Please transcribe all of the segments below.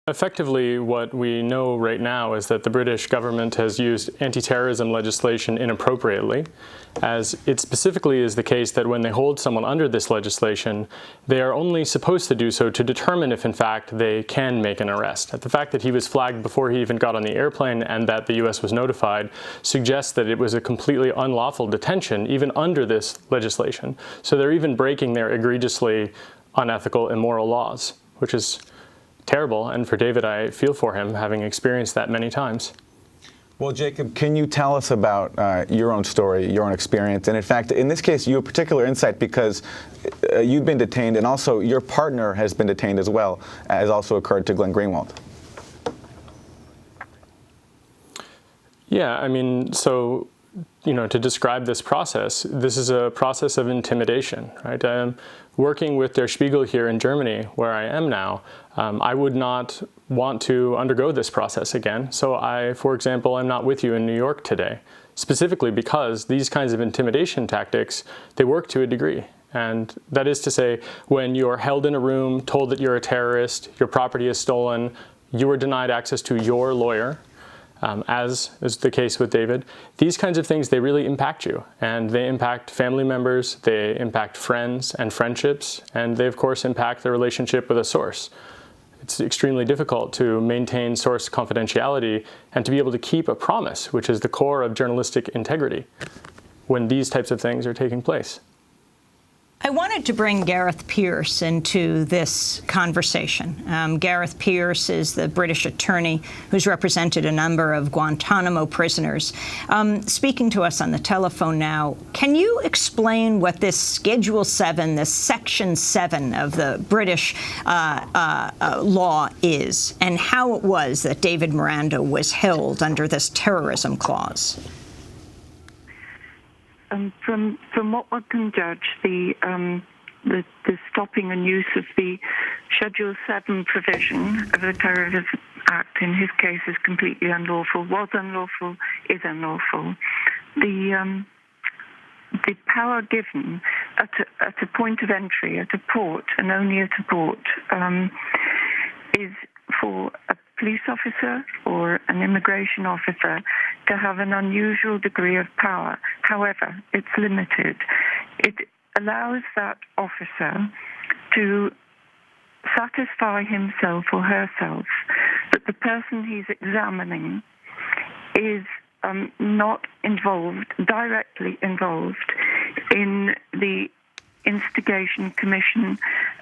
Effectively, what we know right now is that the British government has used anti-terrorism legislation inappropriately, as it specifically is the case that when they hold someone under this legislation, they are only supposed to do so to determine if, in fact, they can make an arrest. The fact that he was flagged before he even got on the airplane and that the U.S. was notified suggests that it was a completely unlawful detention, even under this legislation. So they're even breaking their egregiously unethical, immoral laws, which is terrible, and for David, I feel for him, having experienced that many times. Well, Jacob, can you tell us about your own story, your own experience? And in fact, in this case, you have particular insight because you've been detained, and also your partner has been detained as well, as also occurred to Glenn Greenwald. Yeah, I mean, so, to describe this process, this is a process of intimidation, right? Working with Der Spiegel here in Germany, where I am now, I would not want to undergo this process again. So I, for example, am not with you in New York today, specifically because these kinds of intimidation tactics, they work to a degree. And that is to say, when you're held in a room, told that you're a terrorist, your property is stolen, you are denied access to your lawyer, as is the case with David, these kinds of things, they really impact you. And they impact family members, they impact friends and friendships, and they, of course, impact the relationship with a source. It's extremely difficult to maintain source confidentiality and to be able to keep a promise, which is the core of journalistic integrity, when these types of things are taking place. I wanted to bring Gareth Peirce into this conversation. Gareth Peirce is the British attorney who's represented a number of Guantanamo prisoners. Speaking to us on the telephone now, can you explain what this Schedule 7, this Section 7 of the British law is, and how it was that David Miranda was held under this terrorism clause? From what one can judge, the stopping and use of the Schedule 7 provision of the Terrorism Act in his case is completely unlawful, was unlawful, is unlawful. The power given at a point of entry, at a port, and only at a port, is for a police officer or an immigration officer to have an unusual degree of power. However, it's limited. It allows that officer to satisfy himself or herself that the person he's examining is not directly involved in the instigation, commission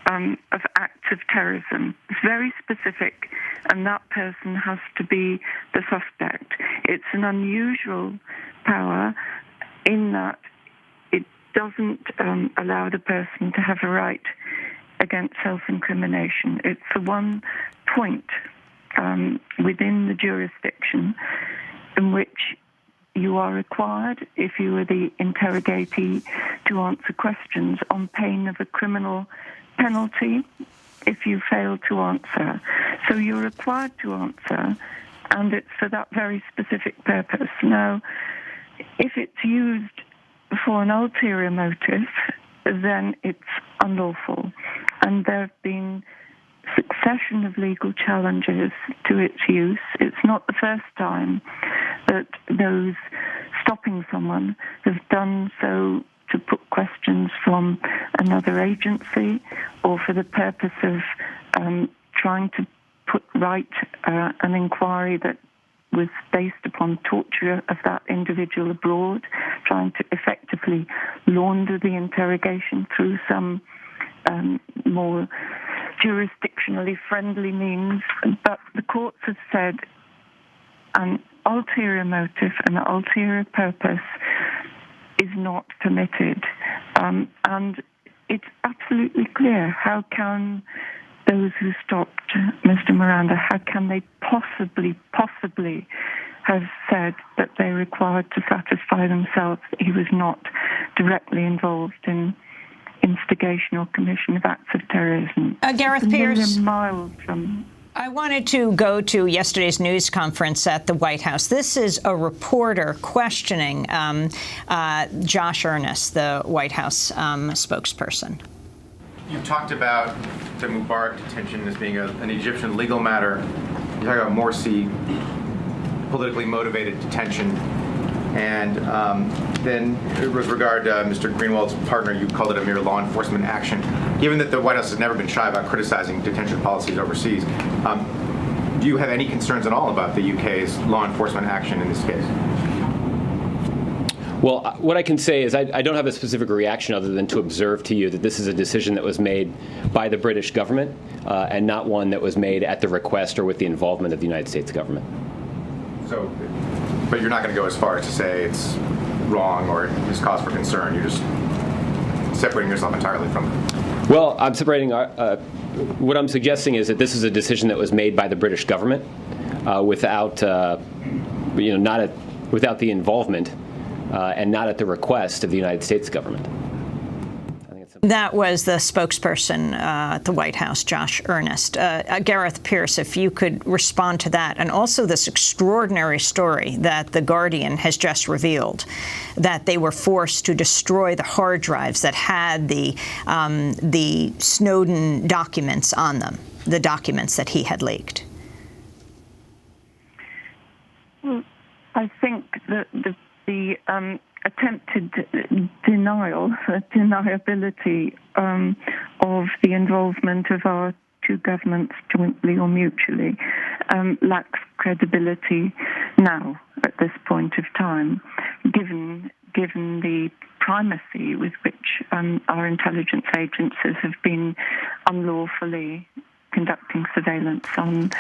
of acts of terrorism. It's very specific, and that person has to be the suspect. It's an unusual power in that it doesn't allow the person to have a right against self-incrimination. It's the one point within the jurisdiction in which you are required, if you are the interrogatee, to answer questions on pain of a criminal penalty if you fail to answer. So you're required to answer, and it's for that very specific purpose. Now, if it's used for an ulterior motive, then it's unlawful. And there have been succession of legal challenges to its use. It's not the first time that those stopping someone have done so to put questions from another agency or for the purpose of trying to put right an inquiry that was based upon torture of that individual abroad, trying to effectively launder the interrogation through some more jurisdictionally friendly means. But the courts have said an ulterior motive, an ulterior purpose is not permitted. And it's absolutely clear, how can those who stopped Mr. Miranda, how can they possibly have said that they required to satisfy themselves that he was not directly involved in instigation or commission of acts of terrorism? Gareth Peirce, miles from... I wanted to go to yesterday's news conference at the White House. This is a reporter questioning Josh Earnest, the White House spokesperson. You've talked about the Mubarak detention as being an Egyptian legal matter. You talk about Morsi, politically motivated detention. And then with regard to Mr. Greenwald's partner, you called it a mere law enforcement action. Given that the White House has never been shy about criticizing detention policies overseas, do you have any concerns at all about the UK's law enforcement action in this case? Well, what I can say is I don't have a specific reaction other than to observe to you that this is a decision that was made by the British government and not one that was made at the request or with the involvement of the United States government. So, but you're not going to go as far as to say it's wrong or is cause for concern. You're just separating yourself entirely from it. Well, I'm separating. What I'm suggesting is that this is a decision that was made by the British government without, without the involvement and not at the request of the United States government. That was the spokesperson at the White House, Josh Earnest. Gareth Pierce, if you could respond to that, and also this extraordinary story that The Guardian has just revealed, that they were forced to destroy the hard drives that had the Snowden documents on them, the documents that he had leaked. Well, I think that the attempted deniability of the involvement of our two governments jointly or mutually lacks credibility now at this point of time, given the primacy with which our intelligence agencies have been unlawfully conducting surveillance on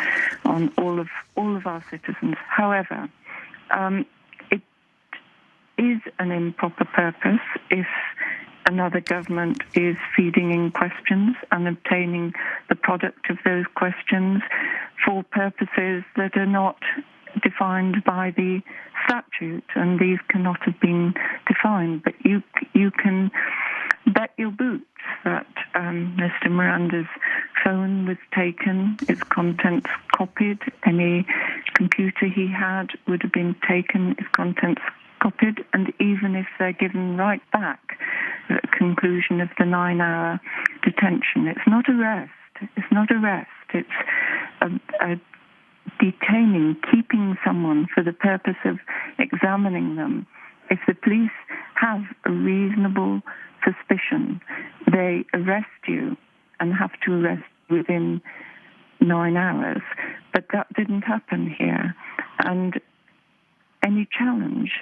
all of our citizens. However, is an improper purpose if another government is feeding in questions and obtaining the product of those questions for purposes that are not defined by the statute, and these cannot have been defined. But you can bet your boots that Mr. Miranda's phone was taken, its contents copied, any computer he had would have been taken, its contents copied, and even if they're given right back at the conclusion of the 9-hour detention, it's not arrest. It's not arrest. It's a detaining, keeping someone for the purpose of examining them. If the police have a reasonable suspicion, they arrest you and have to arrest within 9 hours. But that didn't happen here. And any challenge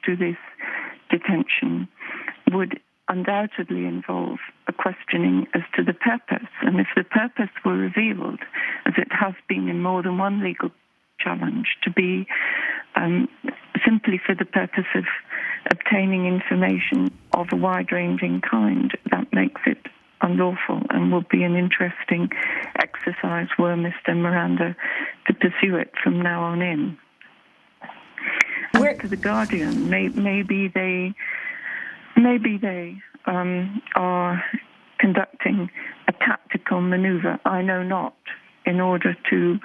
to this detention would undoubtedly involve a questioning as to the purpose. And if the purpose were revealed, as it has been in more than one legal challenge, to be simply for the purpose of obtaining information of a wide-ranging kind, that makes it unlawful and will be an interesting exercise were Mr. Miranda to pursue it from now on in. To the Guardian, maybe they are conducting a tactical manoeuvre. I know not. In order to,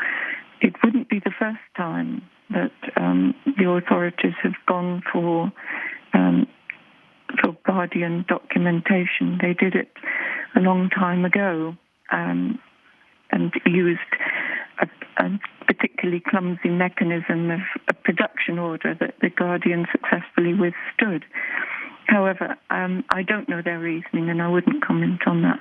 it wouldn't be the first time that the authorities have gone for Guardian documentation. They did it a long time ago and used a particularly clumsy mechanism of a production order that the Guardian successfully withstood. However, I don't know their reasoning and I wouldn't comment on that.